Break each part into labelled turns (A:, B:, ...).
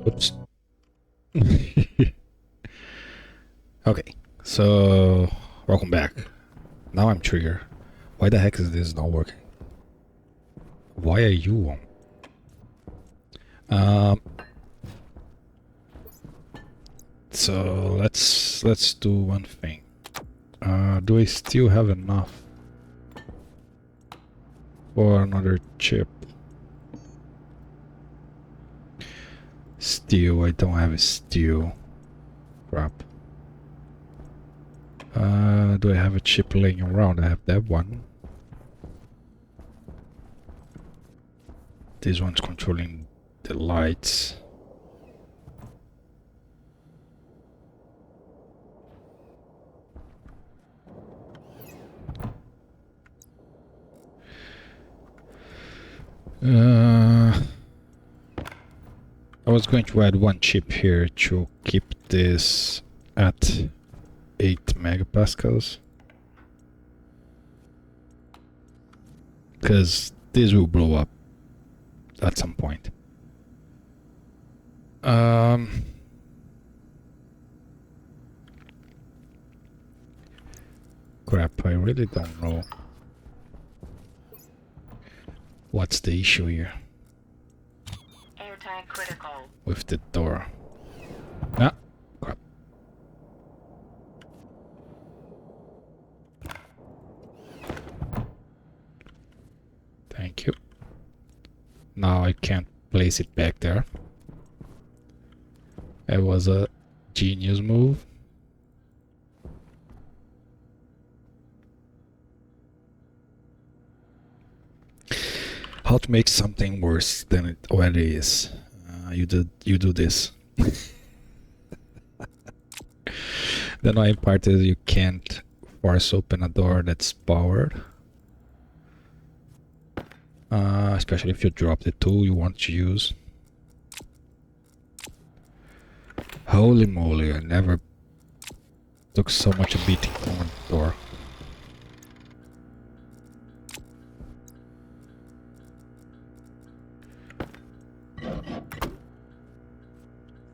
A: Oops. Okay, so welcome back. Now I'm triggered. Why the heck is this not working? Why are you on? So let's do one thing. Do I still have enough for another chip? Steel, I don't have steel. Crap. Do I have a chip laying around? I have that one. This one's controlling the lights. I was going to add one chip here to keep this at 8 megapascals, because this will blow up at some point. Crap, I really don't know what's the issue here
B: Anti-critical.
A: with the door. Ah, crap. Thank you. Now I can't place it back there. It was a genius move. How to make something worse than it already is. You do this. The annoying part is you can't force open a door that's powered. Especially if you drop the tool you want to use. Holy moly, I never took so much a beating from a door.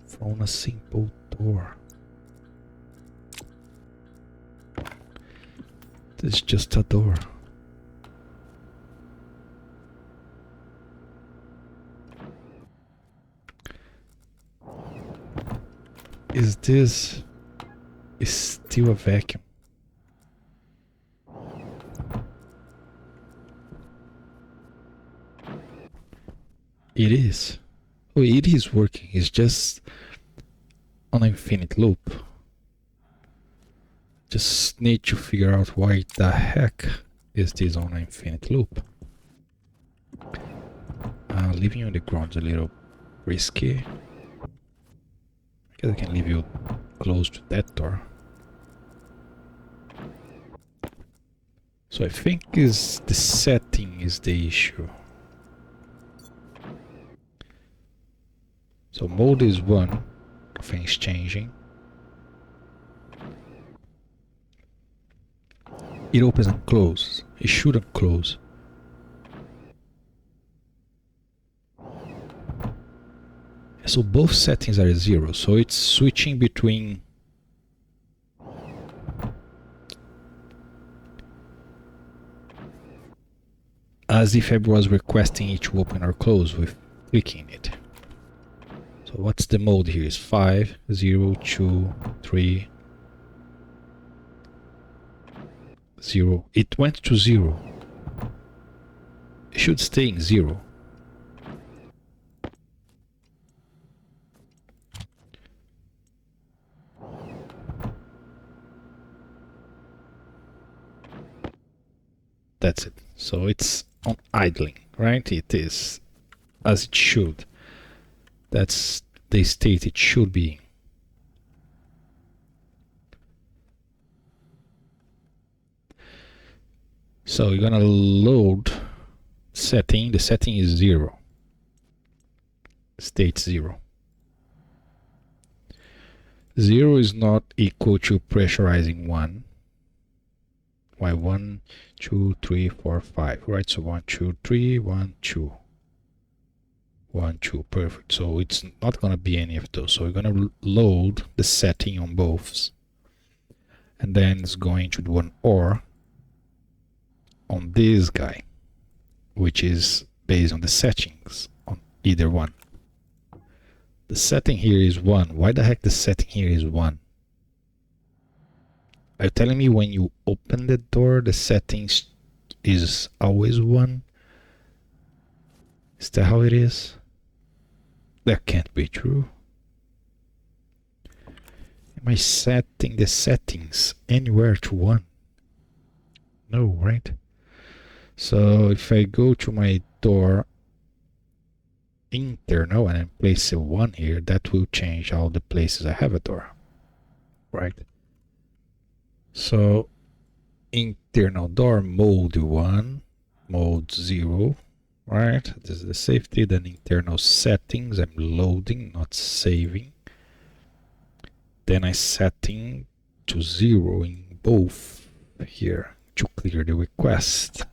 A: From a simple door. It's just a door. Is this still a vacuum? It is. Oh, it is working. It's just on an infinite loop. Just need to figure out why the heck is this on an infinite loop. Leaving you on the ground is a little risky. I guess I can leave you close to that door. So I think is the setting is the issue. So mode is 1, things changing. It opens and closes. It shouldn't close. So both settings are 0, so it's switching between as if I was requesting it to open or close with clicking it. So what's the mode here? Is 5, 0, 2, 3, 0. It went to 0. It should stay in 0. That's it. So it's on idling, right? It is as it should. That's the state it should be. So you're gonna load setting. The setting is 0. State 0. 0 is not equal to pressurizing 1. Why 1, 2, 3, 4, 5, right? So 1, 2, 3, 1, 2. 1, 2, perfect. So it's not gonna be any of those. So we're gonna load the setting on both, and then it's going to do an OR on this guy, which is based on the settings on either one. The setting here is 1. Why the heck the setting here is 1? Are you telling me when you open the door the settings is always 1? Is that how it is? That can't be true. Am I setting the settings anywhere to 1? No, right? So if I go to my door internal and I place a 1 here, that will change all the places I have a door, right? So internal door mode 1, mode 0, right? This is the safety. Then internal settings, I'm loading, not saving. Then I setting to 0 in both here to clear the request.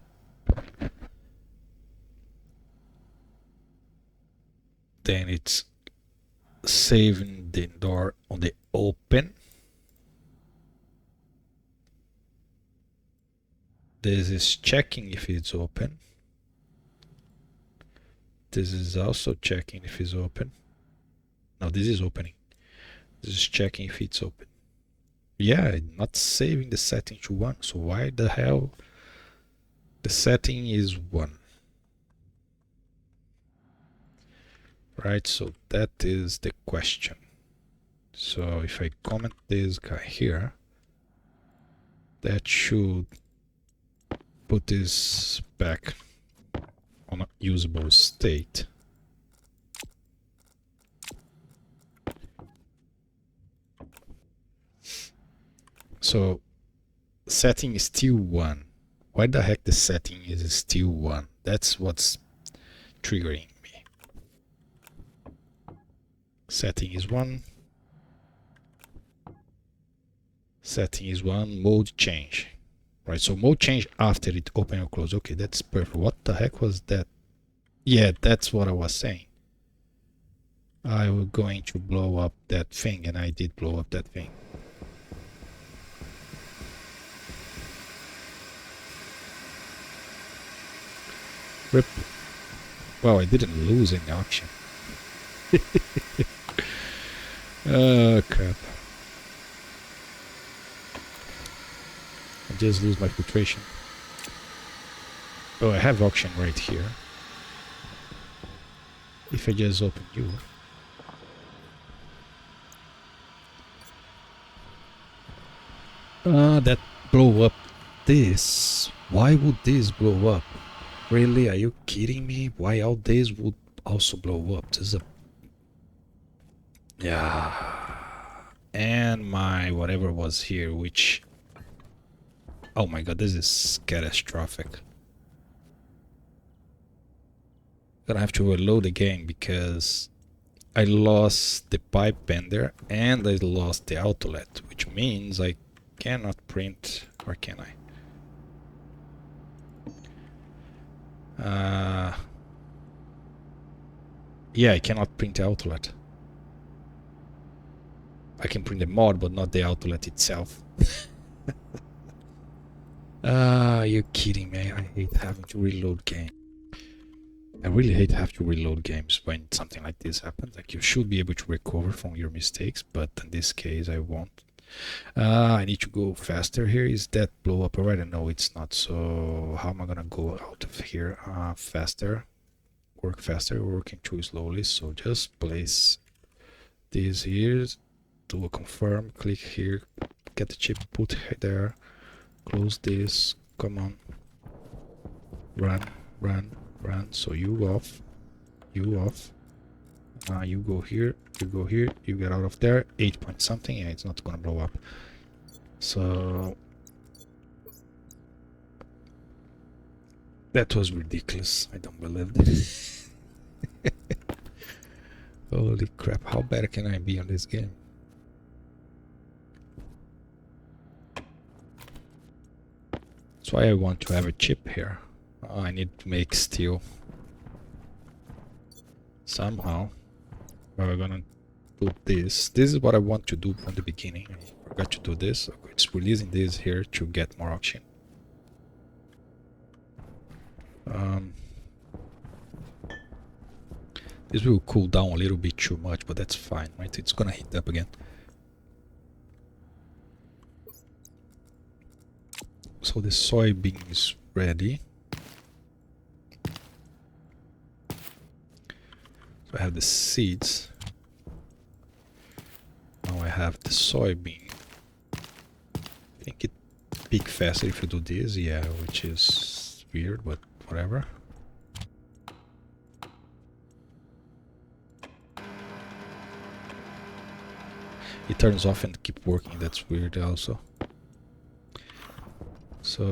A: Then it's saving the door on the open. This is checking if it's open. This is also checking if it's open. No, this is opening. This is checking if it's open. Yeah, not saving the setting to 1. So why the hell the setting is 1? Right, so that is the question. So if I comment this guy here, that should put this back on a usable state. So setting is still 1. Why the heck the setting is still 1? That's what's triggering me. Setting is 1. Setting is 1. Mode change. Right, so mode change after it open or close. Okay, that's perfect. What the heck was that? Yeah, that's what I was saying. I was going to blow up that thing, and I did blow up that thing. Rip. Well, I didn't lose any auction. Oh, crap. I just lose my filtration. Oh, I have auction right here. If I just open you. That blow up this. Why would this blow up? Really? Are you kidding me? Why all this would also blow up? This is a... Yeah. And my whatever was here, which... Oh my god, this is catastrophic. Gonna have to reload the game because I lost the pipe bender and I lost the outlet, which means I cannot print, or can I? Yeah, I cannot print the outlet. I can print the mod, but not the outlet itself. You're kidding me. I hate having to reload game. I really hate having to reload games when something like this happens. Like, you should be able to recover from your mistakes, but in this case I won't. I need to go faster here. Is that blow up already? No, it's not. So how am I gonna go out of here faster? Work faster, working too slowly. So just place this here, do a confirm, click here, get the chip, put there, close this, come on, run, run, run. So you off, you off. You go here, you go here, you get out of there. 8 point something. Yeah, it's not gonna blow up. So that was ridiculous. I don't believe this. Holy crap, how bad can I be on this game? That's why I want to have a chip here. I need to make steel. somehow. But we're gonna do this. This is what I want to do from the beginning. I forgot to do this. It's releasing this here to get more oxygen. This will cool down a little bit too much, but that's fine, right? It's gonna heat up again. So the soybean is ready. So I have the seeds. Now I have the soybean. I think it peak faster if you do this, yeah, which is weird, but whatever. It turns off and keep working, that's weird also. So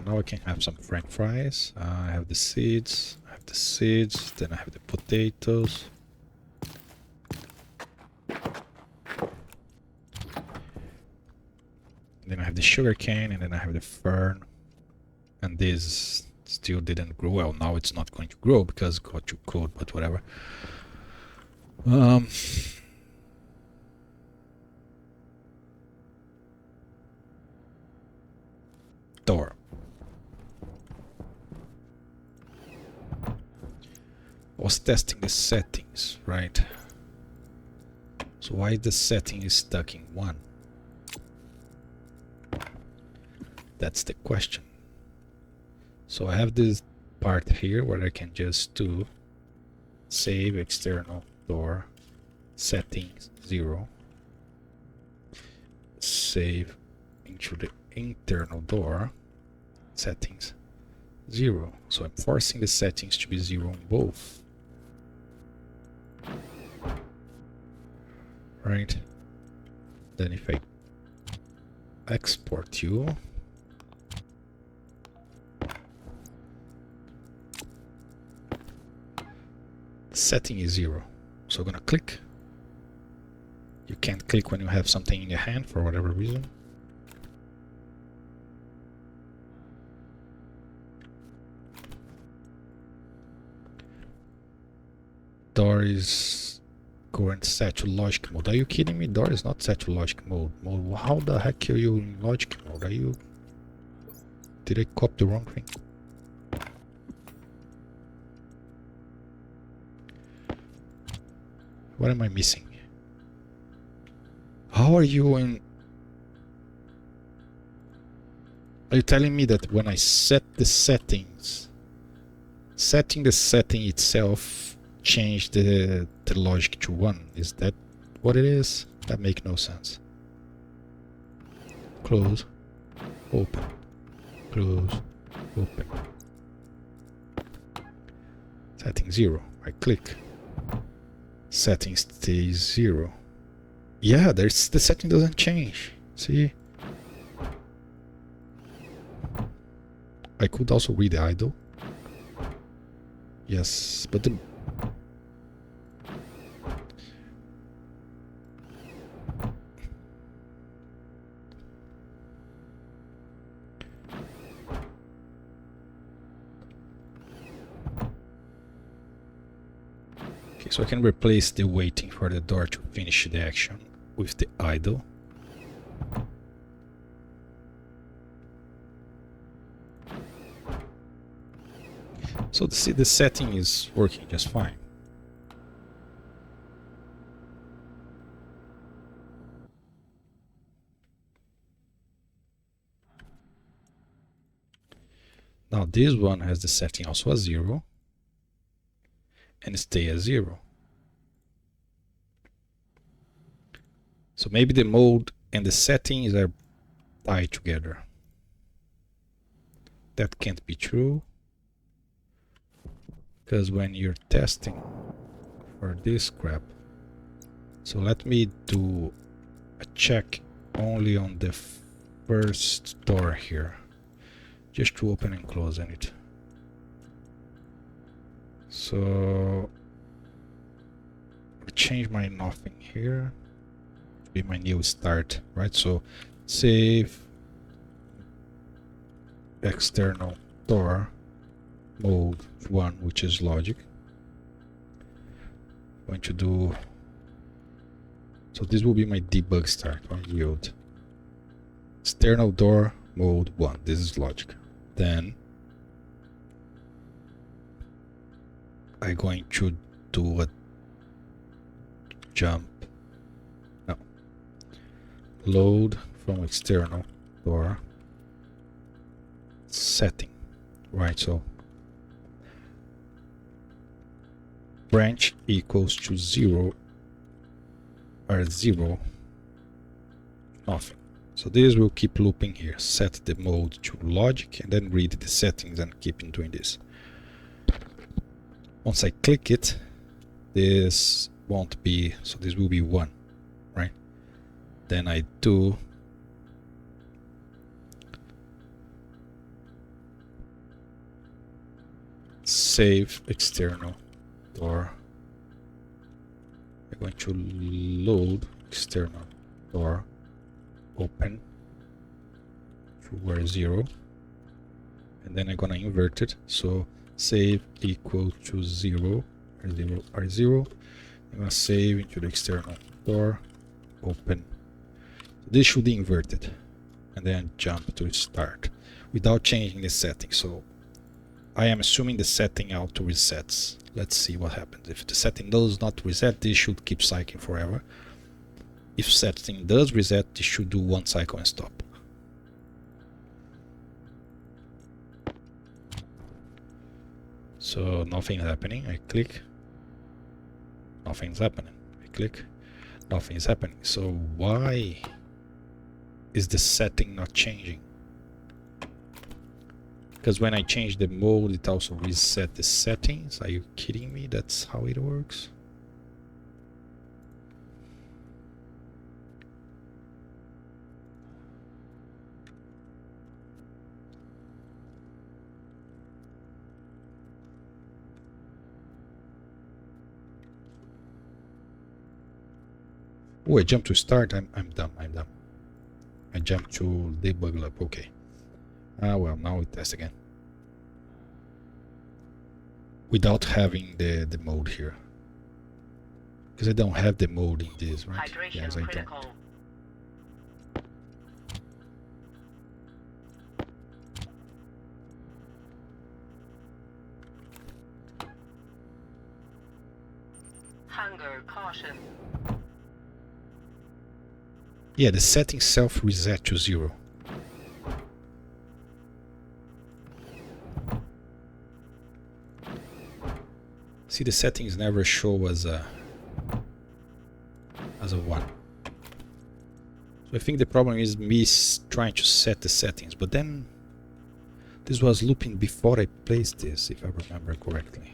A: now I can have some french fries. I have the seeds, then I have the potatoes. Then I have the sugar cane, and then I have the fern. And this still didn't grow. Well, now it's not going to grow because it got too cold, but whatever. Door. Was testing the settings, right? So why the setting is stuck in 1? That's the question. So I have this part here where I can just do save external door settings 0, save into the internal door settings 0. So I'm forcing the settings to be 0 on both. Right? Then if I export you, setting is 0. So I'm gonna click. You can't click when you have something in your hand for whatever reason. Door is current set to logic mode. Are you kidding me? Door is not set to logic mode. How the heck are you in logic mode? Are you... Did I copy the wrong thing? What am I missing? How are you in... Are you telling me that when I set the settings, setting the setting itself changed the logic to 1? Is that what it is? That makes no sense. Close, open, close, open. Setting 0. I click. Setting stays 0. Yeah, the setting doesn't change. See? I could also read the idle. Yes, but the... Okay, so I can replace the waiting for the door to finish the action with the idle. So see, the setting is working just fine. Now this one has the setting also as 0 and stay as 0. So maybe the mode and the settings are tied together. That can't be true, because when you're testing for this crap, so let me do a check only on the first door here, just to open and close it. So I change my nothing here to be my new start, right? So save external door mode 1, which is logic. going to do, so this will be my debug start on yield. External door mode 1, this is logic. Then I'm going to do a jump, no, load from external door setting, right? So branch equals to 0 or 0, nothing. So this will keep looping here. Set the mode to logic and then read the settings and keep doing this. Once I click it, this won't be, so this will be 1, right? Then I do save external door. I'm going to load external door open to where 0, and then I'm gonna invert it. So save equal to 0 or 0 or 0. I'm gonna save into the external door open. So this should be inverted, and then jump to start without changing the setting. So I am assuming the setting auto resets. Let's see what happens. If the setting does not reset, this should keep cycling forever. If setting does reset, this should do 1 cycle and stop. So nothing's happening. I click, nothing's happening. I click, nothing's happening. So why is the setting not changing? Because when I change the mode, it also reset the settings. Are you kidding me? That's how it works? Oh, I jumped to start. I'm dumb. I jumped to debug lab. Okay. Ah, well, now we test again. Without having the mode here. Because I don't have the mode in this, right?
B: Hydration
A: yes, I
B: critical.
A: don't.
B: Hunger caution.
A: Yeah, the setting self reset to 0. See, the settings never show as a 1. So I think the problem is me trying to set the settings, but then this was looping before I placed this, if I remember correctly.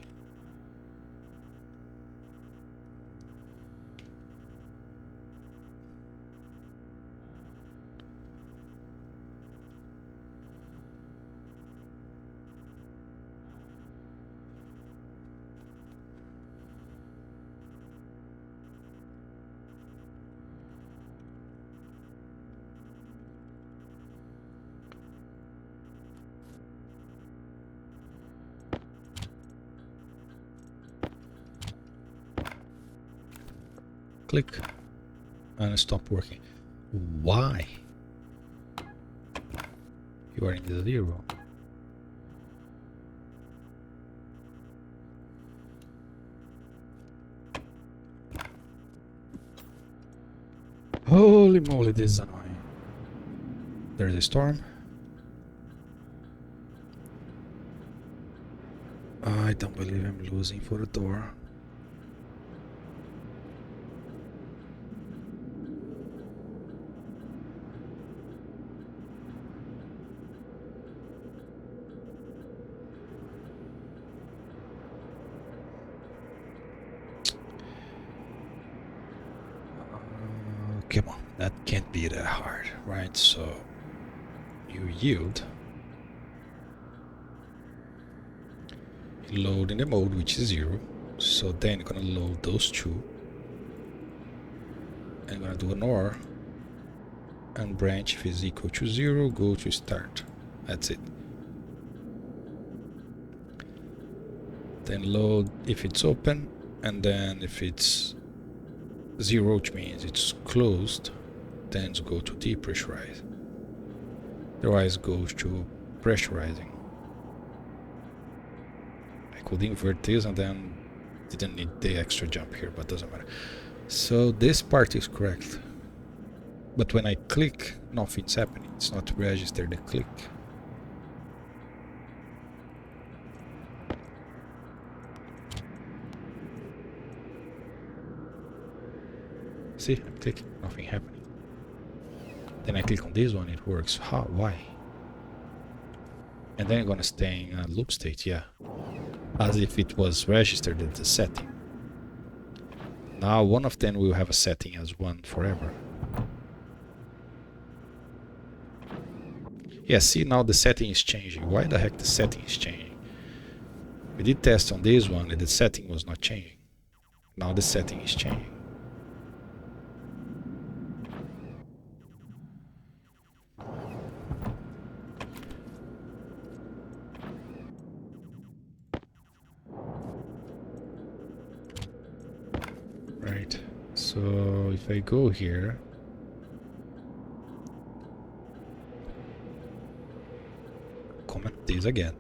A: Click and stop working. Why? You are in the 0. Holy moly, this is annoying. There's a storm. I don't believe I'm losing for a door. Come on, that can't be that hard, right? So you yield, load in the mode which is 0. So then you're gonna load those two. I'm gonna do an OR and branch if is equal to 0, go to start. That's it. Then load if it's open and then if it's 0, which means it's closed, then go to depressurize. Otherwise goes to pressurizing. I could invert this and then didn't need the extra jump here, but doesn't matter. So this part is correct. But when I click, nothing's happening. It's not registered the click. See, I'm clicking, nothing happening. Then I click on this one, it works. How? Why? And then I'm gonna stay in a loop state, yeah. As if it was registered as a setting. Now one of them will have a setting as one forever. Yeah, see, now the setting is changing. Why the heck the setting is changing? We did test on this one and the setting was not changing. Now the setting is changing. Right, so if I go here, comment this again.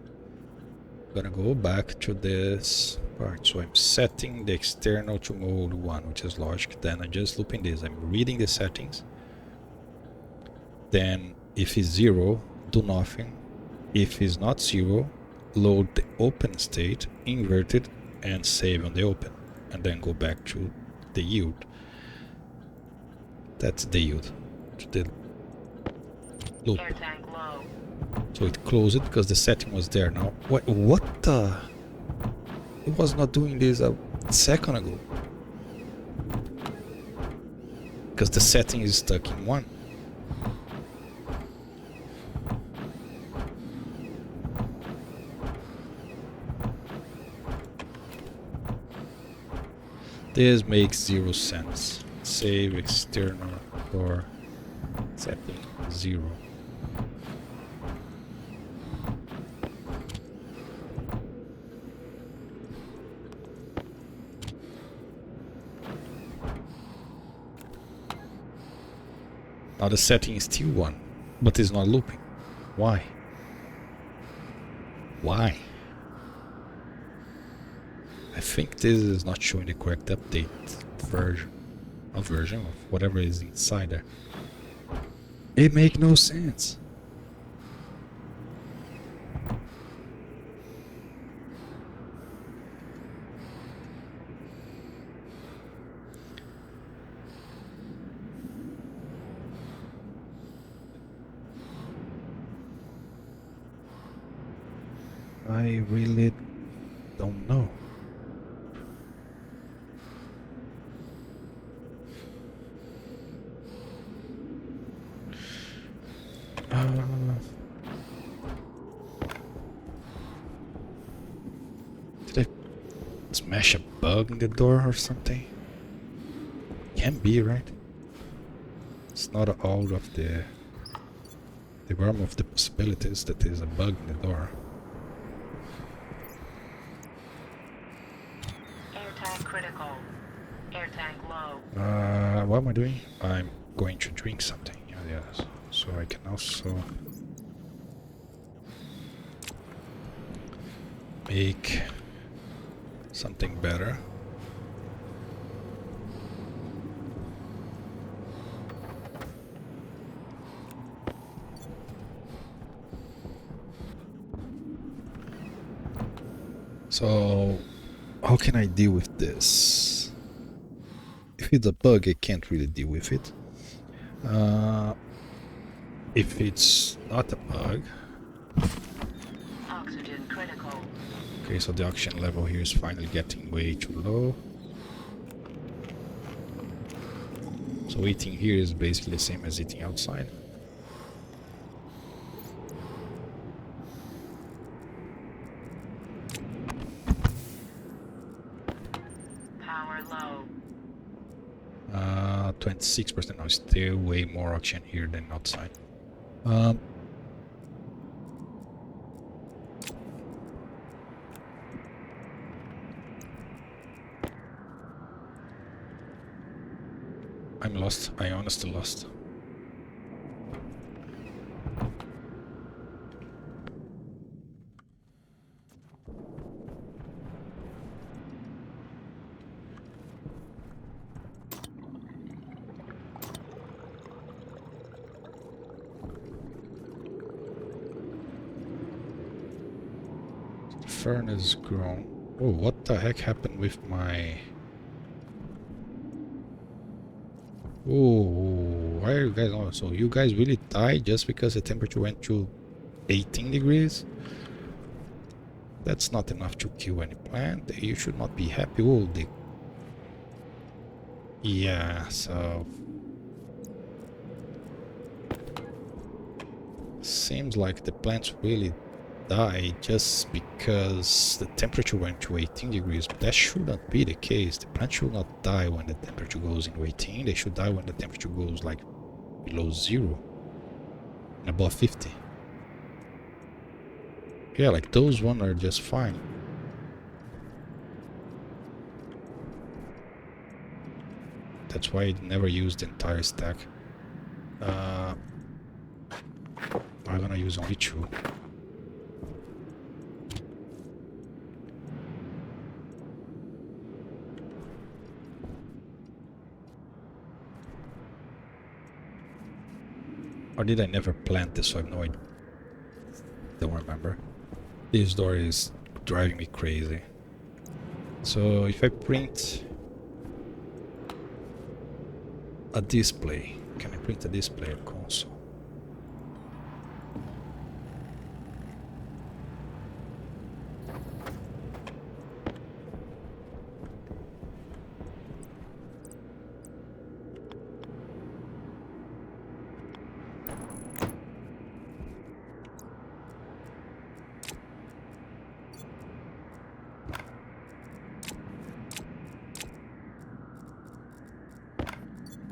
A: I'm gonna go back to this part. So I'm setting the external to mode 1, which is logic. Then I'm just looping this. I'm reading the settings. Then if it's 0, do nothing. If it's not 0, load the open state, invert it, and save on the open. And then go back to the yield. That's the yield. To the loop. So it closed it because the setting was there. Now what the? It was not doing this a second ago. Because the setting is stuck in 1. This makes 0 sense. Save external for setting 0. Now the setting is still 1, but it's not looping. Why? Why? I think this is not showing the correct update version. A version of whatever is inside there. It makes no sense. I really don't know. Did I smash a bug in the door or something? Can be, right? It's not out of the realm of the possibilities that there's a bug in the door.
B: Air tank critical. Air tank low.
A: What am I doing? I'm going to drink something. Yes. So I can also make something better. So how can I deal with this? If it's a bug, I can't really deal with it. If it's not a bug,
B: Oxygen critical.
A: okay, so the oxygen level here is finally getting way too low. So eating here is basically the same as eating outside.
B: Power low.
A: 26% now, still way more oxygen here than outside. I'm lost. I honestly lost. The furnace grown. Oh, what the heck happened with my... Oh, why are you guys on? So you guys really died just because the temperature went to 18 degrees? That's not enough to kill any plant. You should not be happy. Oh, the... Yeah, so... Seems like the plants really die just because the temperature went to 18 degrees. But that should not be the case. The plant should not die when the temperature goes into 18. They should die when the temperature goes like below 0 and above 50. Yeah, like those ones are just fine. That's why I never used the entire stack. I'm gonna use only 2. Or did I never plant this? So I have no idea. Don't remember. This door is driving me crazy. So if I print a display, can I print a display on console?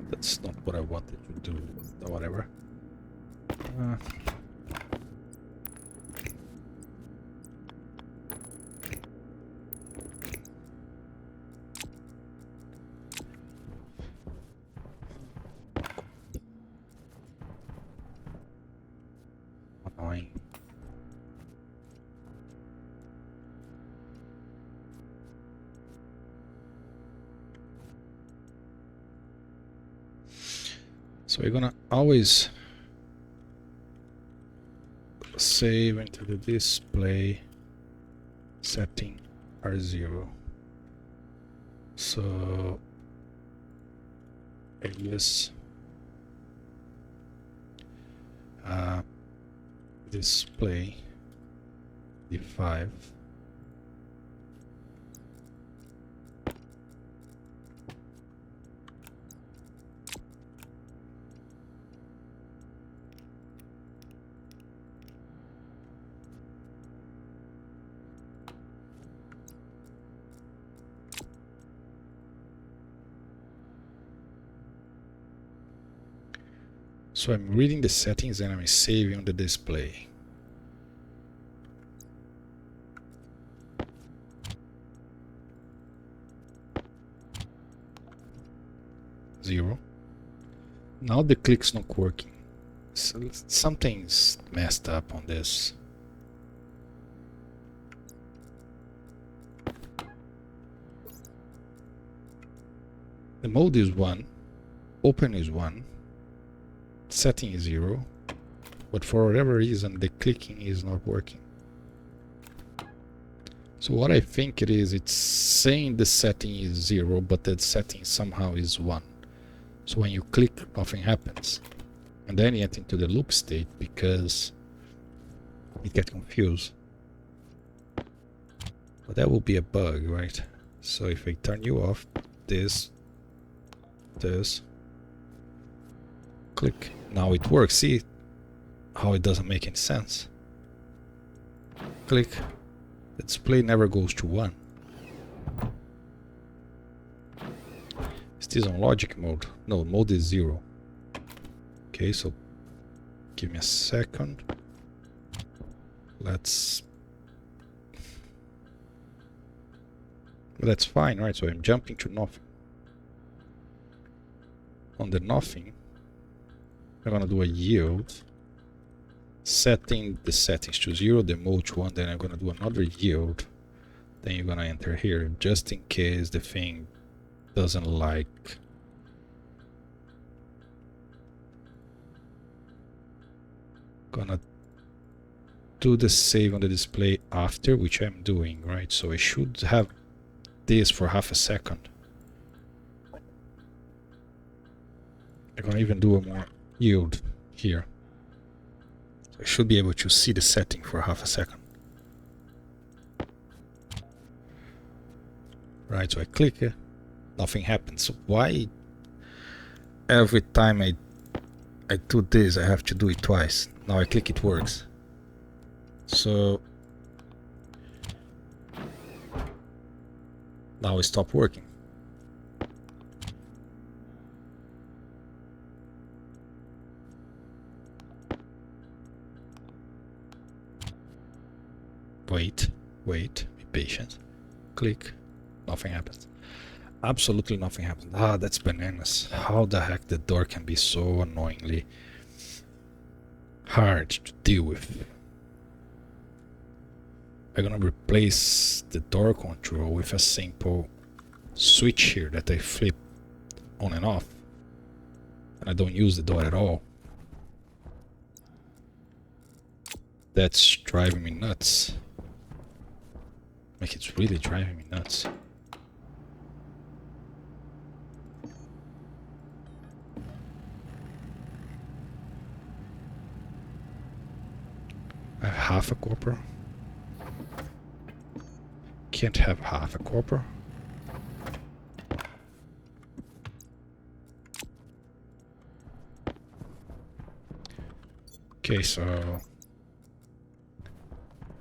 A: That's not what I wanted to do, but whatever. Annoying. So we're gonna always save into the display setting R0. So alias display D5. So I'm reading the settings and I'm saving on the display. Zero. Now the click's not working. So something's messed up on this. The mode is 1, open is 1, setting is 0, but for whatever reason the clicking is not working. So what I think it is, it's saying the setting is 0, but the setting somehow is 1. So when you click, nothing happens. And then you get into the loop state because it gets confused. But that will be a bug, right? So if I turn you off, this, click. Now it works. See how it doesn't make any sense? Click. The display never goes to 1. Is this on logic mode? No, mode is 0. Okay, so give me a second. That's fine, right? So I'm jumping to nothing. on the nothing, I'm gonna do a yield, setting the settings to 0, the mode to 1, then I'm gonna do another yield. Then you're gonna enter here, just in case the thing doesn't like. Gonna do the save on the display after, which I'm doing, right? So I should have this for half a second. I'm gonna even do a more yield here. So I should be able to see the setting for half a second. Right, so I click it, nothing happens. So why every time I do this I have to do it twice? Now I click, it works. So now it stopped working. Wait, be patient. Click, nothing happens. Absolutely nothing happens. Ah, that's bananas. How the heck the door can be so annoyingly hard to deal with. I'm gonna replace the door control with a simple switch here that I flip on and off, and I don't use the door at all. That's driving me nuts. Like, it's really driving me nuts. I have half a copper. Can't have half a copper. Okay, so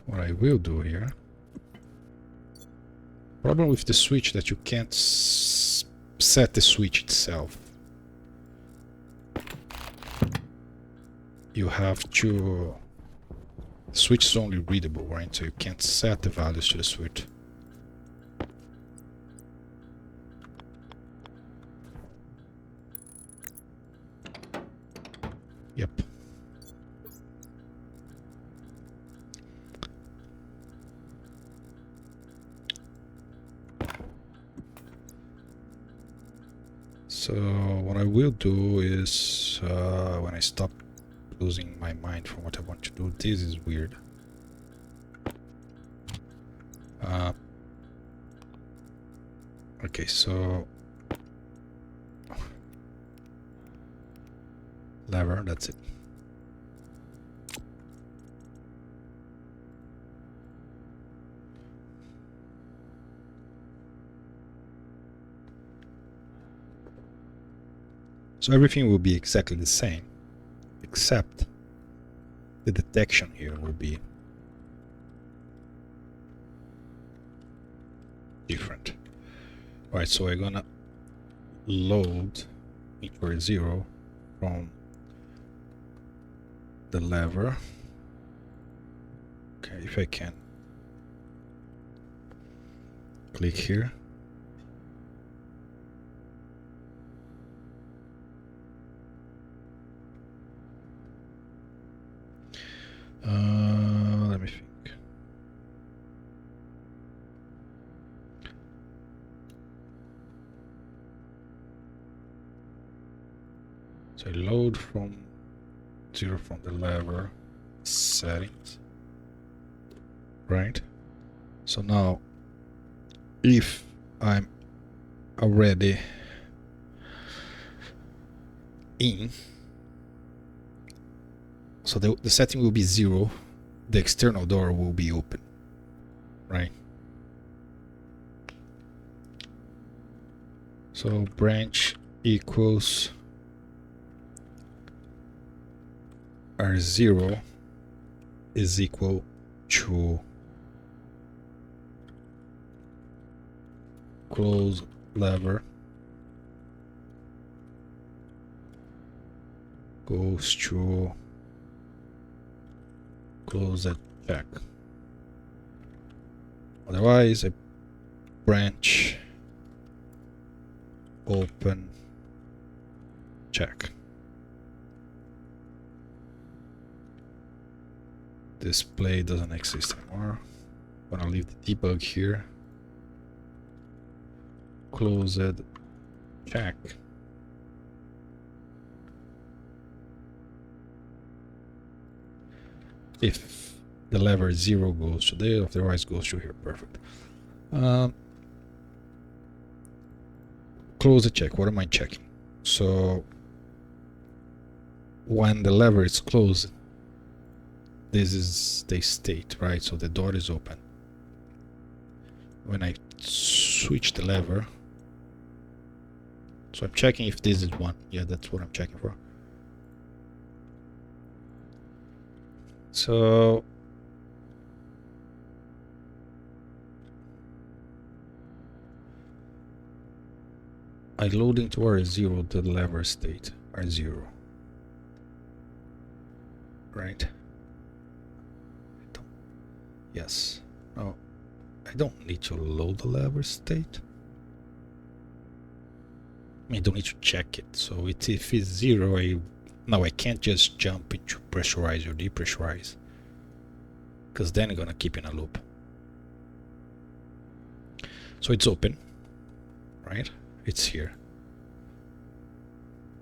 A: what I will do here. Problem with the switch that you can't set the switch itself. You have to. The switch is only readable, right? So you can't set the values to the switch. Yep. So what I will do is, when I stop losing my mind from what I want to do, this is weird. Okay, so lever, that's it. So everything will be exactly the same, except the detection here will be different. Alright, so we're gonna load into a 0 from the lever. Okay, if I can click here. Let me think. So I load from 0 from the lever settings, right? So now if I'm already in, so the setting will be 0, the external door will be open, right? So branch equals R0 is equal to close lever goes to close that check. Otherwise, a branch open check. Display doesn't exist anymore. I'm gonna leave the debug here. Close it. Check. If the lever 0 goes to there, otherwise goes to here. Perfect. Close the check. What am I checking? So when the lever is closed, this is the state, right? So the door is open. When I switch the lever, so I'm checking if this is 1. Yeah, that's what I'm checking for. So I load into R0 the lever state, R0. Right? Yes. Oh, I don't need to load the lever state. I mean, I don't need to check it. So if it's 0, I can't just jump into pressurize or depressurize, because then I'm gonna keep in a loop. So it's open, right? It's here.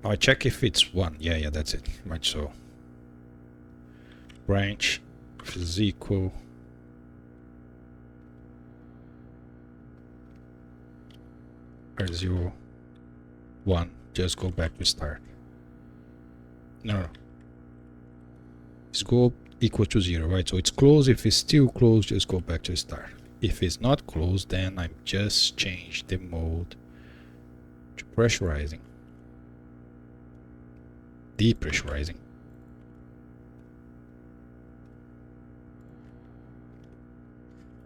A: Now I check if it's 1. Yeah, that's it. Right, so branch is equal R0 1. Just go back to start. No. It's go equal to 0, right? So it's closed. If it's still closed, just go back to start. If it's not closed, then I just change the mode to pressurizing, depressurizing.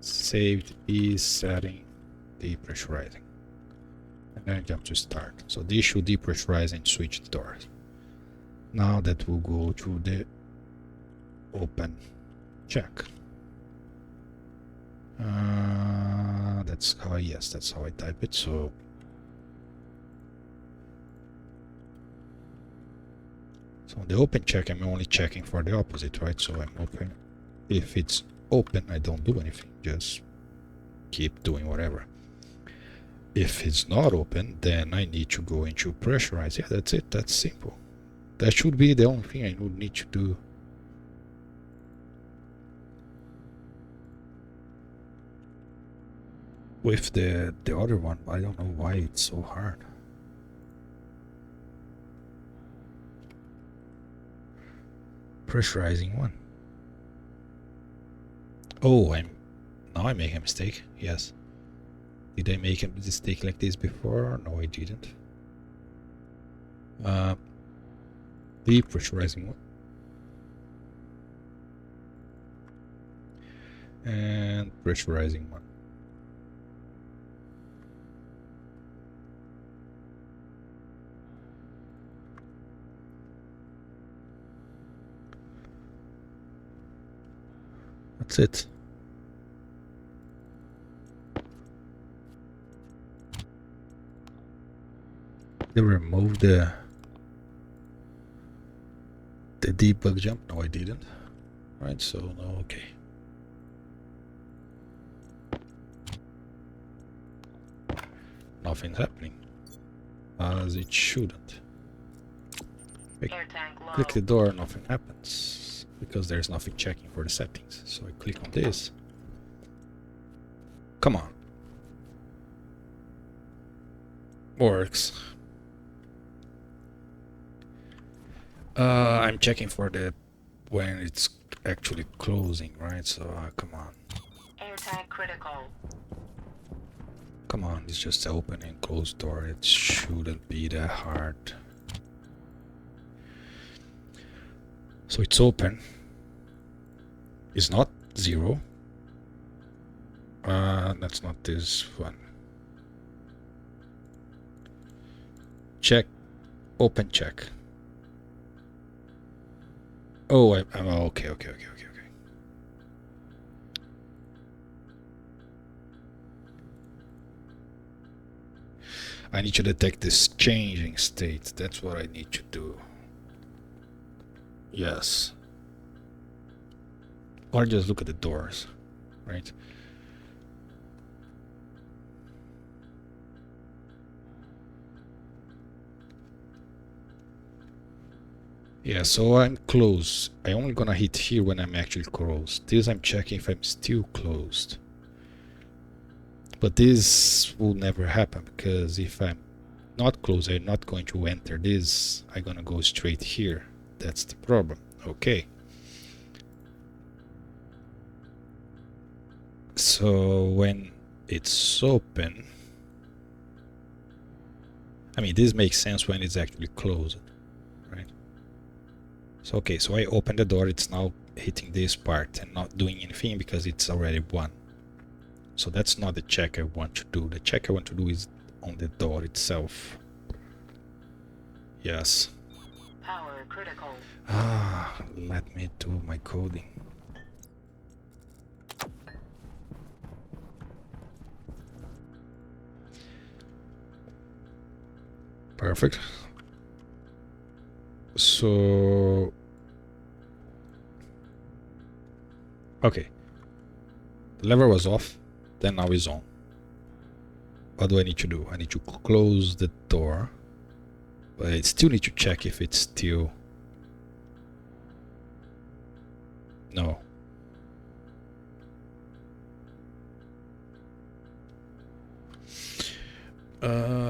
A: Saved is setting, depressurizing. And then jump to start. So this should depressurize and switch the doors. Now that will go to the open check. That's how I type it. So on the open check, I'm only checking for the opposite, right? So I'm open. If it's open, I don't do anything, just keep doing whatever. If it's not open, then I need to go into pressurize. Yeah, that's it. That's simple. That should be the only thing I would need to do. With the other one, but I don't know why it's so hard. Pressurizing one. Oh, now I make a mistake. Yes. Did I make a mistake like this before? No, I didn't. Depressurizing one. And pressurizing one. That's it. They removed the debug jump. No, I didn't. Right, so no, okay. Nothing's happening, as it shouldn't. Click the door, nothing happens, because there's nothing checking for the settings. So I click on this. Come on. Works. I'm checking for the when it's actually closing, right? So come on.
B: Airtag critical.
A: Come on, it's just open and close door. It shouldn't be that hard. So it's open. It's not 0. That's not this one. Check. Open check. Oh, I'm okay. I need to detect this changing state. That's what I need to do. Yes. Or just look at the doors, right? Yeah, so I'm close. I only gonna hit here when I'm actually closed. This I'm checking if I'm still closed. But this will never happen because if I'm not closed, I'm not going to enter this. I'm gonna go straight here. That's the problem. Okay. So when it's open, I mean, this makes sense when it's actually closed, right? So, okay, so I open the door, it's now hitting this part and not doing anything because it's already one. So that's not the check I want to do. The check I want to do is on the door itself. Yes.
B: Power critical.
A: Let me do my coding. Perfect. So, okay. The lever was off, then now it's on. What do I need to do? I need to close the door, but I still need to check if it's still... No.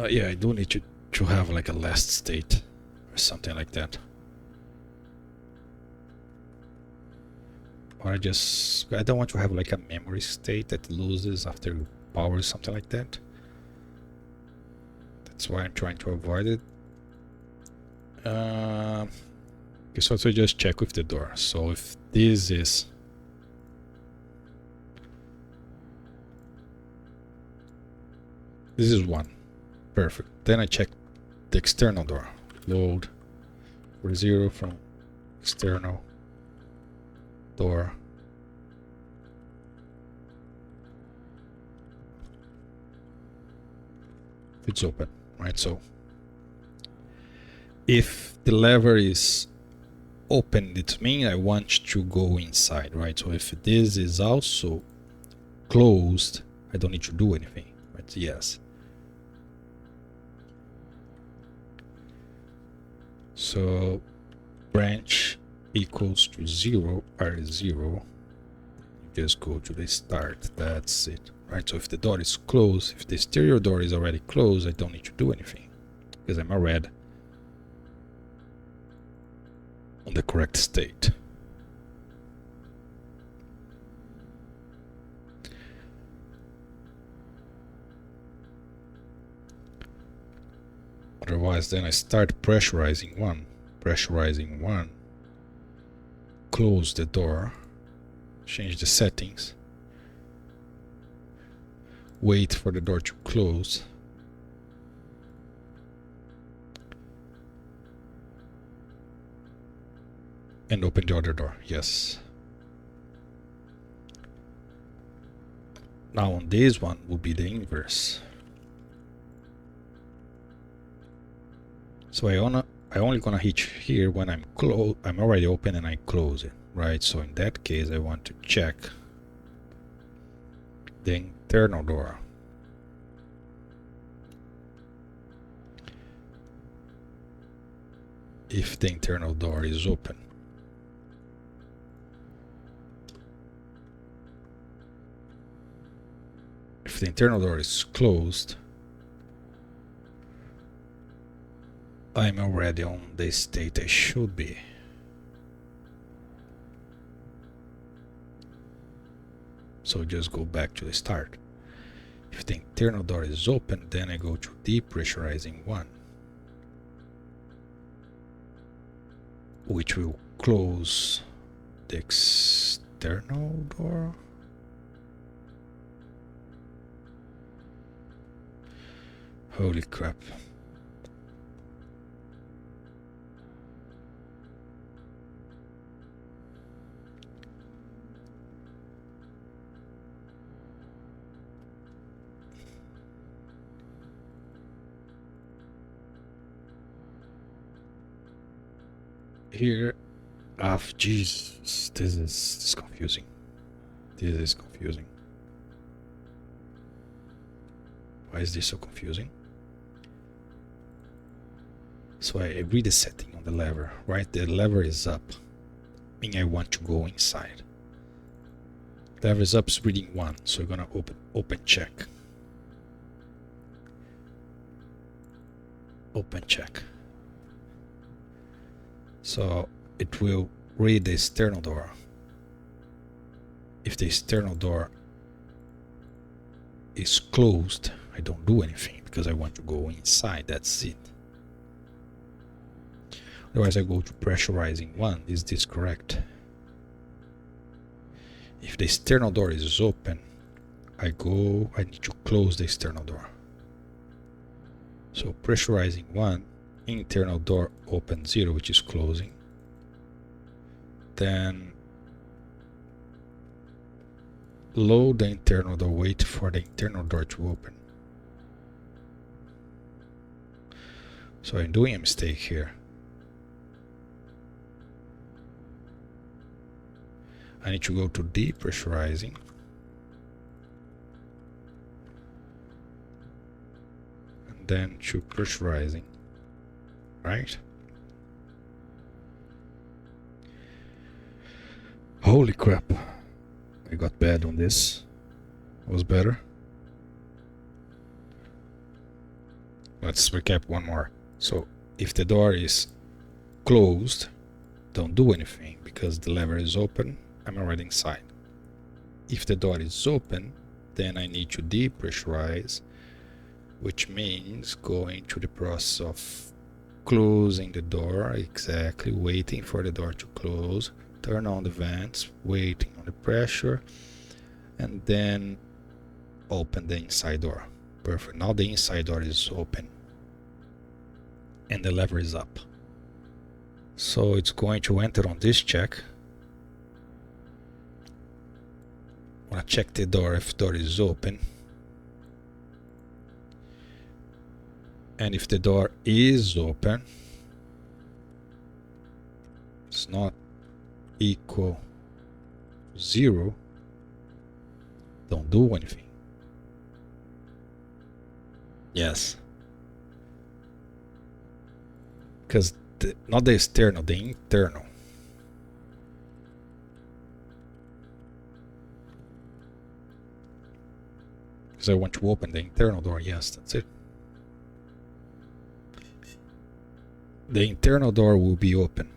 A: Yeah, I do need to have like a last state or something like that. Or I don't want to have like a memory state that loses after power or something like that. That's why I'm trying to avoid it. Okay, so just check with the door. So if this is... This is 1. Perfect. Then I check the external door. Load for 0 from external door. It's open, right? So if the lever is open, it means I want to go inside, right? So if this is also closed, I don't need to do anything, right? Yes. So branch equals to 0 or 0. You just go to the start. That's it, right? So if the door is closed, if the exterior door is already closed, I don't need to do anything because I'm already on the correct state. Otherwise, then I start pressurizing one, close the door, change the settings, wait for the door to close, and open the other door. Yes. Now on this one will be the inverse. So I only gonna hit here when I'm already open and I close it, right? So in that case, I want to check the internal door. If the internal door is open. If the internal door is closed, I'm already on the state I should be. So just go back to the start. If the internal door is open, then I go to depressurizing 1, which will close the external door. Holy crap. here. Ah, Jesus, this is confusing. This is confusing. Why is this so confusing? So I read the setting on the lever, right? The lever is up, meaning I want to go inside. Lever is up is reading 1, so we're gonna open check. Open check. So it will read the external door. If the external door is closed, I don't do anything because I want to go inside. That's it. Otherwise I go to pressurizing 1. Is this correct? If the external door is open, I need to close the external door. So pressurizing 1, internal door open 0, which is closing. Then load the internal door, wait for the internal door to open. So I'm doing a mistake here. I need to go to depressurizing. And then to pressurizing. Right? Holy crap. I got bad on this. Was better. Let's recap one more. So if the door is closed, don't do anything because the lever is open. I'm already inside. If the door is open, then I need to depressurize, which means going through the process of closing the door, exactly, waiting for the door to close, turn on the vents, waiting on the pressure, and then open the inside door. Perfect. Now the inside door is open and the lever is up. So it's going to enter on this check. I'm gonna check the door if the door is open. And if the door is open, it's not equal 0, don't do anything. Yes. Because not the external, the internal. Because I want to open the internal door. Yes, that's it. The internal door will be open.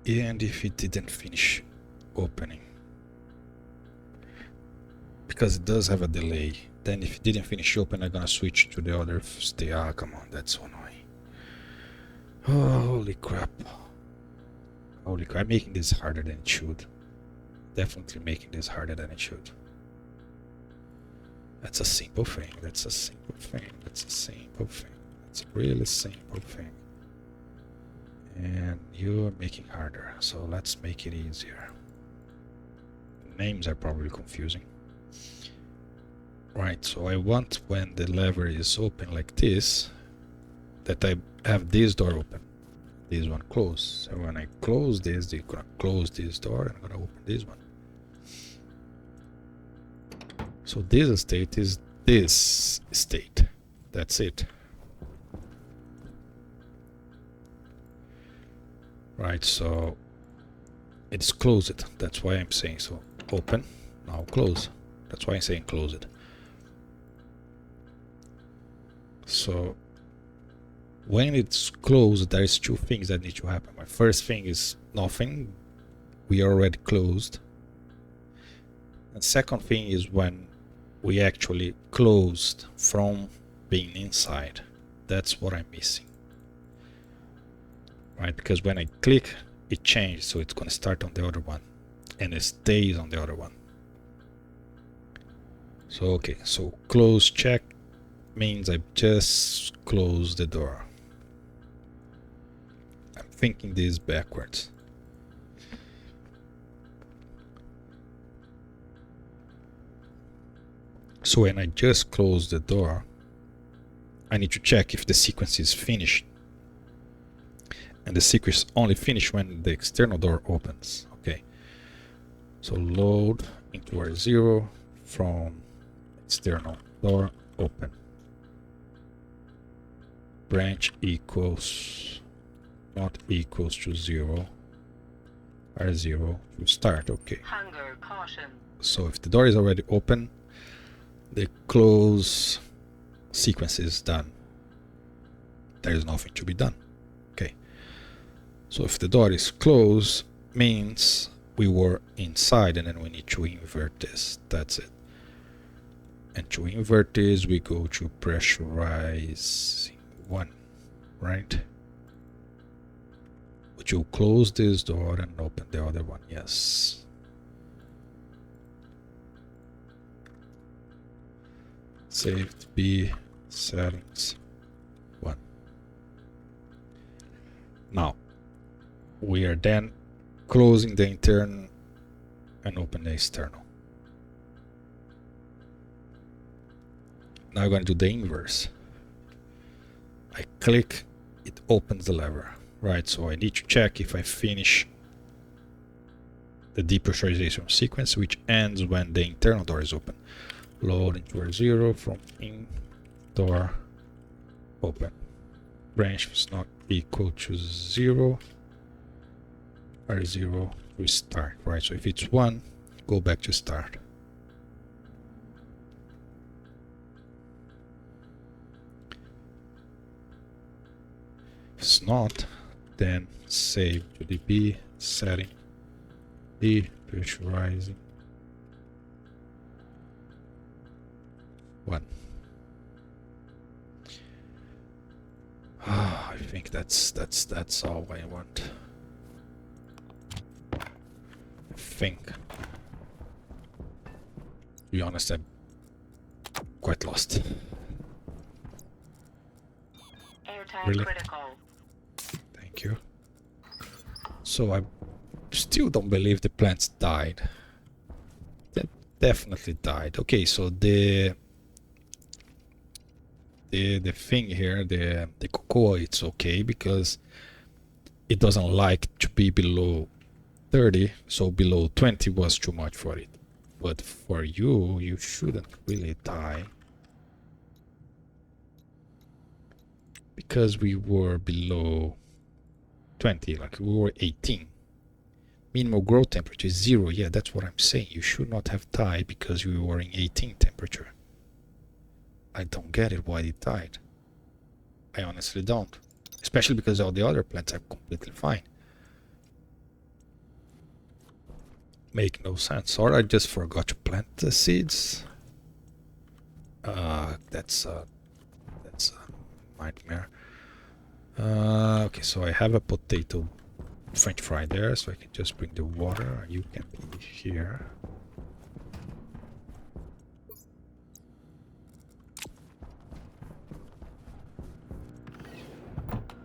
A: And if it didn't finish opening, because it does have a delay, then if it didn't finish open, I'm gonna switch to the other state. Ah, come on, that's so annoying. Oh, holy crap. Holy crap, I'm making this harder than it should. Definitely making this harder than it should. That's a simple thing. That's a simple thing. That's a simple thing. That's a really simple thing. And you're making harder. So let's make it easier. Names are probably confusing. Right, so I want when the lever is open like this, that I have this door open. This one closed. So when I close this, they're gonna close this door and I'm gonna open this one. So this state is this state. That's it. Right, so it's closed. That's why I'm saying so. Open, now close. That's why I'm saying close it. So when it's closed, there's two things that need to happen. My first thing is nothing. We are already closed. And second thing is when we actually closed from being inside. That's what I'm missing. Right, because when I click, it changes, so it's gonna start on the other one and it stays on the other one. So okay, so close check means I just closed the door. I'm thinking this backwards. So when I just close the door, I need to check if the sequence is finished. And the sequence only finishes when the external door opens. Okay. So load into R0 from external door open. Branch equals not equals to 0. R0 to start. Okay.
B: Hunger caution.
A: So if the door is already open, the close sequence is done. There is nothing to be done. Okay. So if the door is closed, means we were inside, and then we need to invert this. That's it. And to invert this, we go to pressurize 1, right? But you close this door and open the other one. Yes. Saved B settings 1. Now we are then closing the internal and open the external. Now I'm going to do the inverse. I click, it opens the lever, right? So I need to check if I finish the depressurization sequence, which ends when the internal door is open. Load into R0 from in door open. Branch is not equal to 0. R0 restart, right? So if it's 1, go back to start. If it's not, then save to the B setting, depressurizing 1. I think that's all I want. I think. To be honest, I'm quite lost.
B: Airtime
A: Really?
B: critical.
A: Thank you. So I still don't believe the plants died. They definitely died. Okay, so the thing here, the cocoa, it's okay because it doesn't like to be below 30, so below 20 was too much for it. But for you, you shouldn't really die because we were below 20, like we were 18. Minimal growth temperature is 0. Yeah, that's what I'm saying. You should not have died because you were in 18 temperature. I don't get it why it died. I honestly don't. Especially because all the other plants are completely fine. Make no sense. Or I just forgot to plant the seeds. That's a nightmare. Okay, so I have a potato French fry there, so I can just bring the water. You can be here.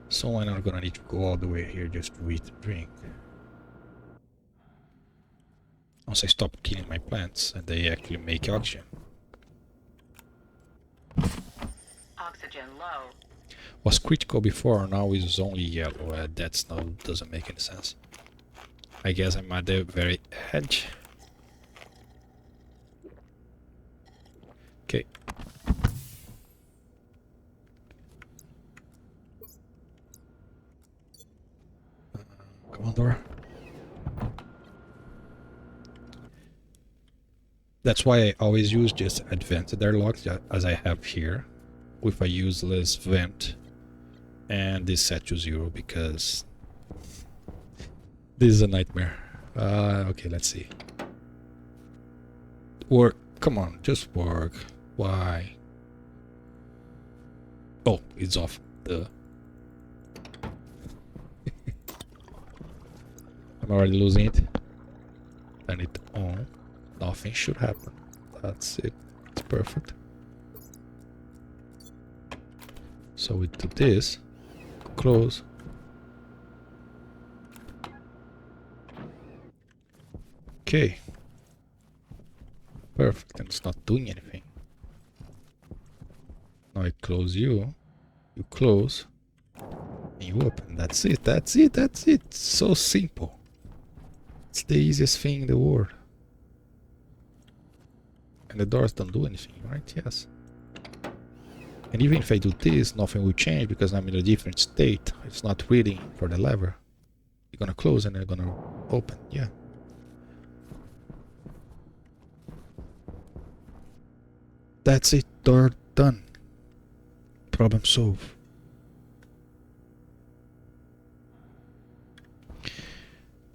A: So I'm not gonna need to go all the way here just to eat and drink. Once I stop killing my plants and they actually make oxygen.
B: Oxygen low.
A: Was critical before, now is only yellow. That's no, doesn't make any sense. I guess I'm at the very edge. Okay. Come on, door. That's why I always use just advanced airlocks, as I have here, with a useless vent, and this set to 0 because this is a nightmare. Okay, let's see. Work. Come on, just work. Why? Oh, it's off. Duh. I'm already losing it. Turn it on. Nothing should happen. That's it. It's perfect. So we do this. Close. Okay. Perfect. And it's not doing anything. Now I close you. You close. And you open. That's it. That's it. That's it. So simple. It's the easiest thing in the world. And the doors don't do anything, right? Yes. And even if I do this, nothing will change because I'm in a different state. It's not reading for the lever. You're gonna close and they're gonna open. Yeah. That's it. Door done. Problem solved.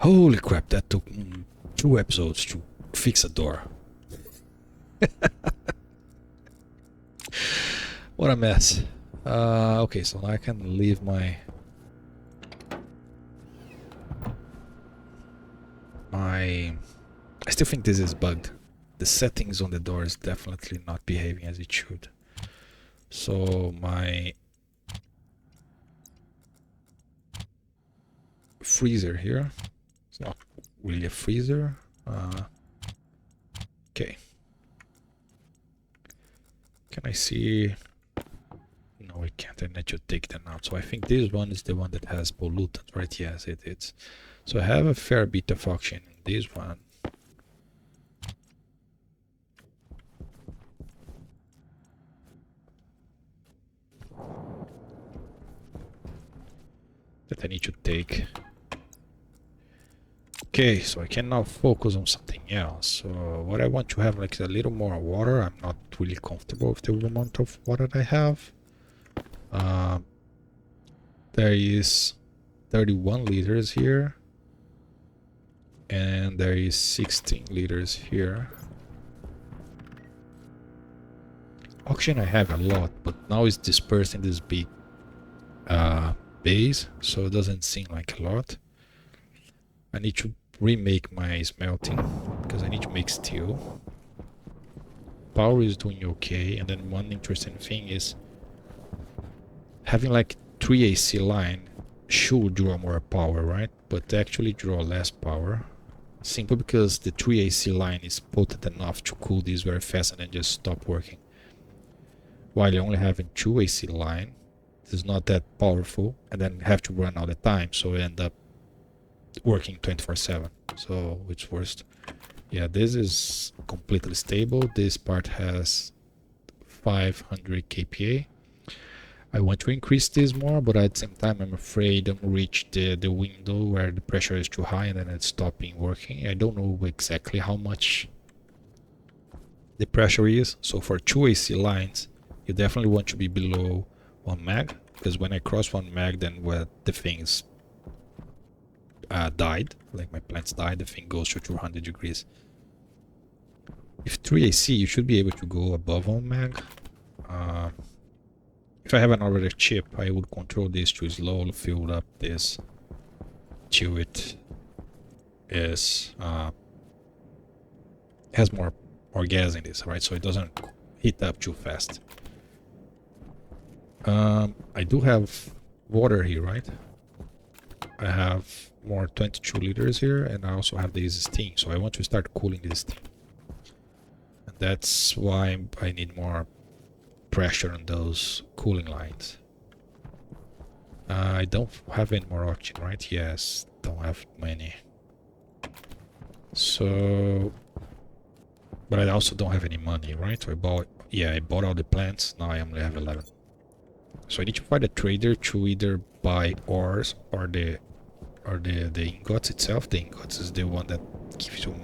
A: Holy crap, that took 2 episodes to fix a door. What a mess. Okay, so now I can leave my... I still think this is bugged. The settings on the door is definitely not behaving as it should. So my freezer here, it's not really a freezer. Okay. Can I see? No, I can't. I need to take them out. So I think this one is the one that has pollutants, right? Yes, it is. So I have a fair bit of oxygen in this one. That I need to take. Okay, so I can now focus on something else. So what I want to have like a little more water. I'm not really comfortable with the amount of water I have. There is 31 liters here. And there is 16 liters here. Oxygen I have a lot, but now it's dispersed in this big base, so it doesn't seem like a lot. I need to remake my smelting because I need to make steel. Power is doing okay, and then one interesting thing is having like 3 AC line should draw more power, right? But actually draw less power. Simply because the 3 AC line is potent enough to cool this very fast and then just stop working. While you only having 2 AC line, it's not that powerful, and then have to run all the time, so we end up working 24/7. So which worst? Yeah, this is completely stable. This part has 500 kPa. I want to increase this more, but at the same time I'm afraid I'm reach the window where the pressure is too high and then it's stopping working. I don't know exactly how much the pressure is. So for 2 AC lines, you definitely want to be below 1 meg, because when I cross 1 meg, then where the things died, like my plants died, the thing goes to 200 degrees. If 3 AC, you should be able to go above 1 meg. If I have another chip, I would control this to slowly fill up this till it is has more gas in this, right? So it doesn't heat up too fast. I do have water here, right? I have more 22 liters here, and I also have this steam, so I want to start cooling this steam. And that's why I need more pressure on those cooling lines. I don't have any more oxygen, right? Yes, don't have many. So, but I also don't have any money, right? So I bought all the plants. Now I only have 11. So I need to find a trader to either buy ores or the ingots itself. The ingots is the one that gives you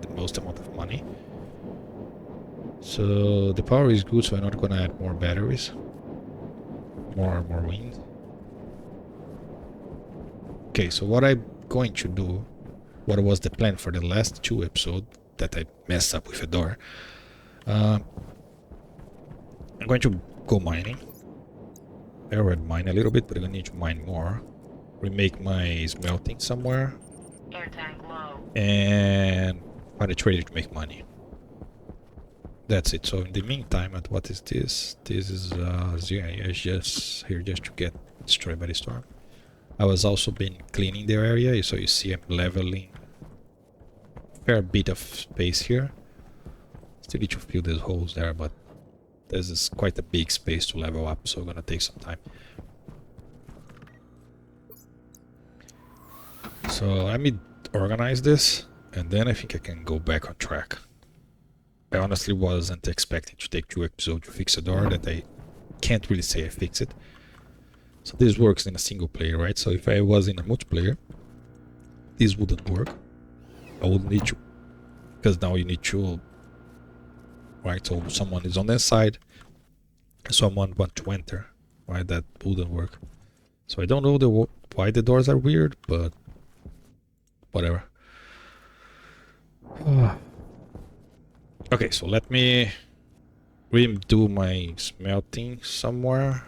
A: the most amount of money. So the power is good, so I'm not gonna add more batteries. More wind. Okay, so what I'm going to do, what was the plan for the last 2 episodes that I messed up with a door. I'm going to go mining. I already mined a little bit, but I need to mine more. Remake my smelting somewhere.
B: Air tank low.
A: And find a trader to make money. That's it. So in the meantime, what is this? This is it's just here just to get destroyed by the storm. I was also been cleaning the area, so you see I'm leveling a fair bit of space here. Still need to fill these holes there, but this is quite a big space to level up, so gonna take some time. So let me organize this, and then I think I can go back on track. I honestly wasn't expecting to take 2 episodes to fix a door that I can't really say I fix it. So this works in a single player, right? So if I was in a multiplayer, this wouldn't work. I would need to, because now you need to, right? So someone is on that side, someone want to enter, right? That wouldn't work. So I don't know why the doors are weird, but whatever. Okay, so let me redo my smelting somewhere.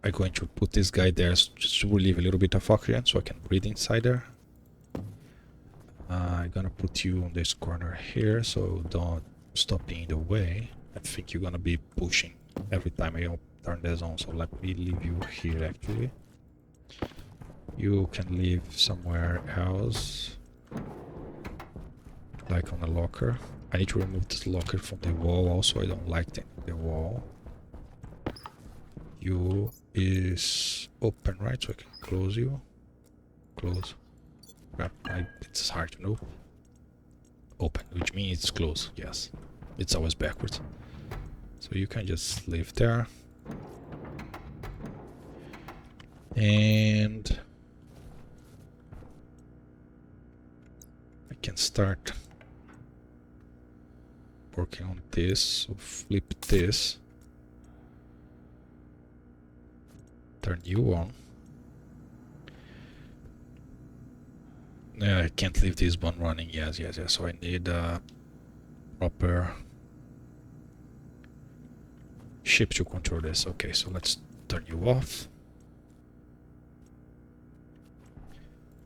A: I'm going to put this guy there just to relieve a little bit of oxygen so I can breathe inside there. I'm gonna put you on this corner here so don't stop being in the way. I think you're gonna be pushing every time I turn this on, so let me leave you here actually. You can live somewhere else, like on a locker. I need to remove this locker from the wall also, I don't like the wall. You is open, right? So I can close you. Close. It's hard to know. Open, which means it's closed. Yes, it's always backwards. So you can just live there. And I can start working on this. So flip this. Turn you on. Yeah, I can't leave this one running. Yes. So I need a proper ship to control this. Okay, so let's turn you off.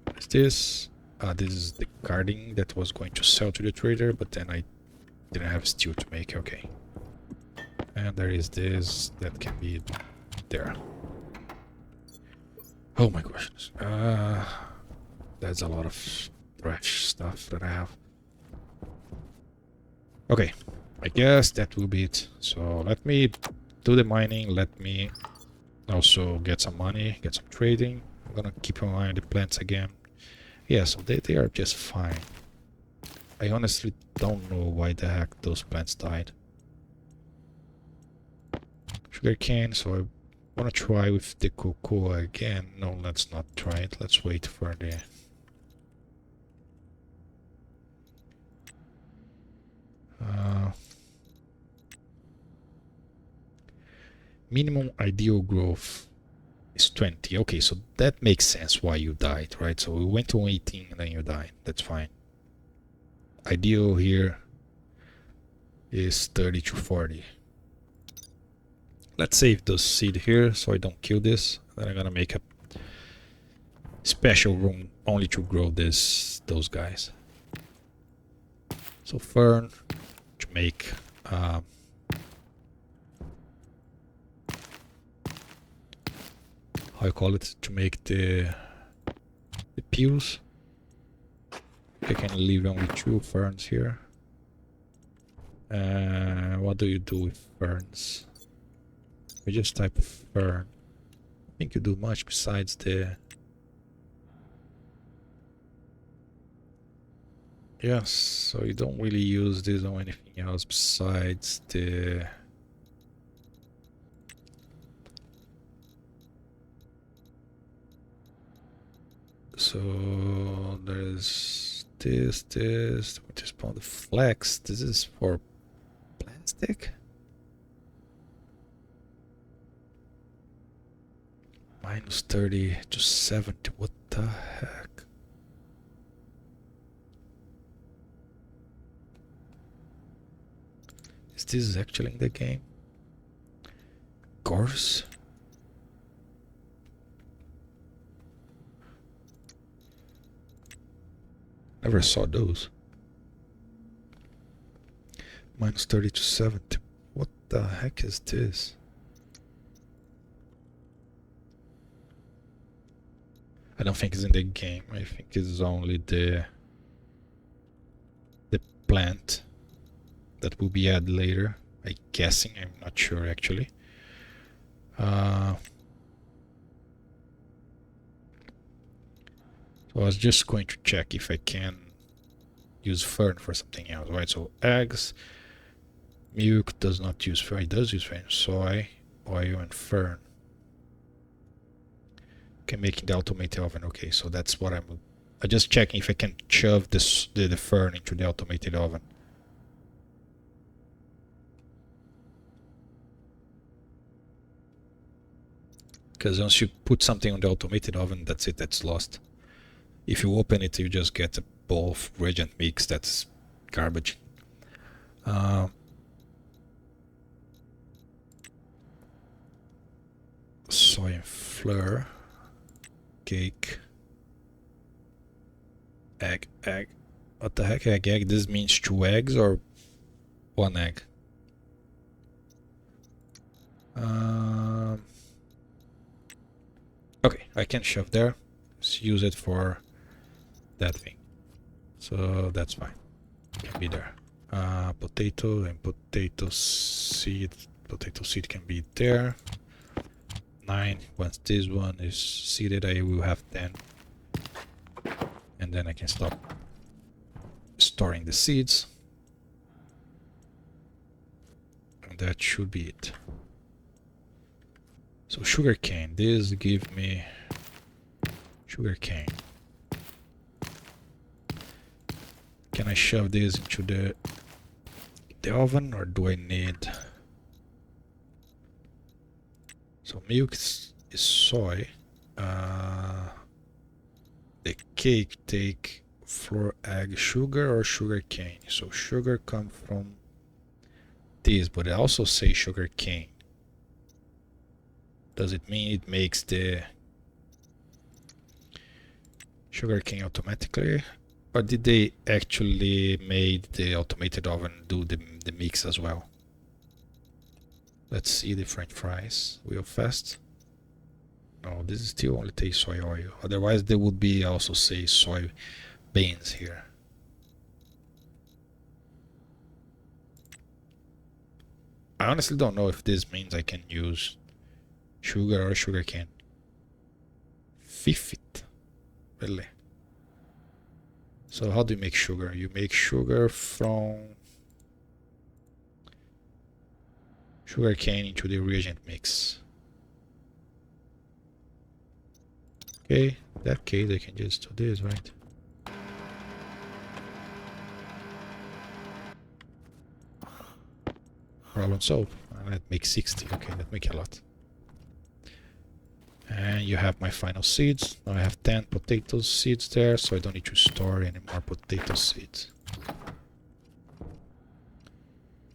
A: What is this? This is the carding that was going to sell to the trader, but then I didn't have steel to make. Okay. And there is this that can be there. Oh my gosh. That's a lot of trash stuff that I have. Okay, I guess that will be it. So let me do the mining, let me also get some money, get some trading. I'm gonna keep an eye on the plants again. Yeah, so they are just fine. I honestly don't know why the heck those plants died. Sugarcane, so I wanna try with the cocoa again. No, let's not try it. Let's wait for the... minimum ideal growth is 20. Okay, so that makes sense why you died, right? So we went to 18 and then you died. That's fine. Ideal here is 30 to 40. Let's save those seed here so I don't kill this. Then I'm gonna make a special room only to grow those guys. So fern to make how I call it, to make the peels. I can leave only 2 ferns here. What do you do with ferns? We just type fern. I think you do much besides the... Yes, so you don't really use this on anything else besides the... So there's this, we just found the flex. This is for plastic? Minus 30 to 70, what the heck? Is this actually in the game? Gorse? Never saw those. Minus 30 to 70. What the heck is this? I don't think it's in the game. I think it's only the plant that will be added later. I'm guessing. I'm not sure actually. So I was just going to check if I can use fern for something else, right? So eggs, milk does not use fern. It does use fern. Soy, oil, and fern. Okay, making the automated oven. Okay, so that's what I'm just checking if I can shove this the fern into the automated oven. Because once you put something on the automated oven, that's it, that's lost. If you open it, you just get a bowl of reagent mix that's garbage. Soy and flour. Cake. Egg. What the heck, egg? This means 2 eggs or 1 egg? Okay, I can shove there. Let's use it for that thing. So that's fine. It can be there. Potato and potato seed. Potato seed can be there. 9. Once this one is seeded, I will have 10. And then I can stop storing the seeds. And that should be it. So sugarcane. This give me sugarcane. Can I shove this into the oven, or do I need... So milk is soy. The cake take flour, egg, sugar, or sugar cane. So sugar come from this, but it also say sugar cane. Does it mean it makes the sugar cane automatically? Or did they actually made the automated oven do the mix as well? Let's see the french fries real fast. No, this is still only takes soy oil. Otherwise there would be also say soy beans here. I honestly don't know if this means I can use sugar or sugar cane. 50. Really? So how do you make sugar? You make sugar from sugar cane into the reagent mix. Okay, in that case I can just do this, right? Problem solved. That makes 60. Okay, that makes a lot. And you have my final seeds. Now I have 10 potato seeds there, so I don't need to store any more potato seeds.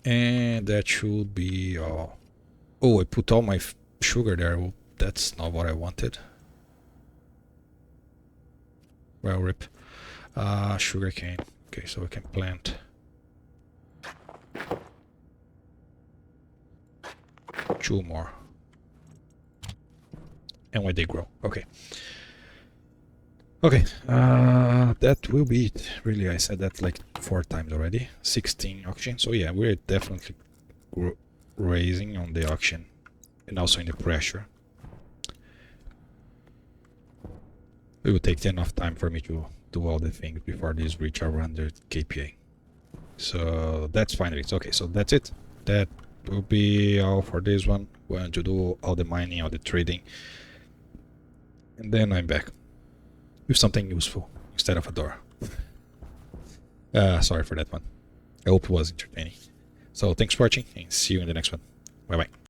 A: And that should be all. Oh, I put all my sugar there. Well, that's not what I wanted. Well, rip. Sugar cane. Okay, so I can plant 2 more. And when they grow. Okay. Okay. That will be it. Really, I said that like 4 times already. 16 oxygen. So yeah, we're definitely raising on the oxygen and also in the pressure. It will take enough time for me to do all the things before these reach our 100 kPa. So that's finally it. Okay, so that's it. That will be all for this one. We're going to do all the mining, all the trading. And then I'm back with something useful instead of a door. Sorry for that one. I hope it was entertaining. So thanks for watching and see you in the next one. Bye bye.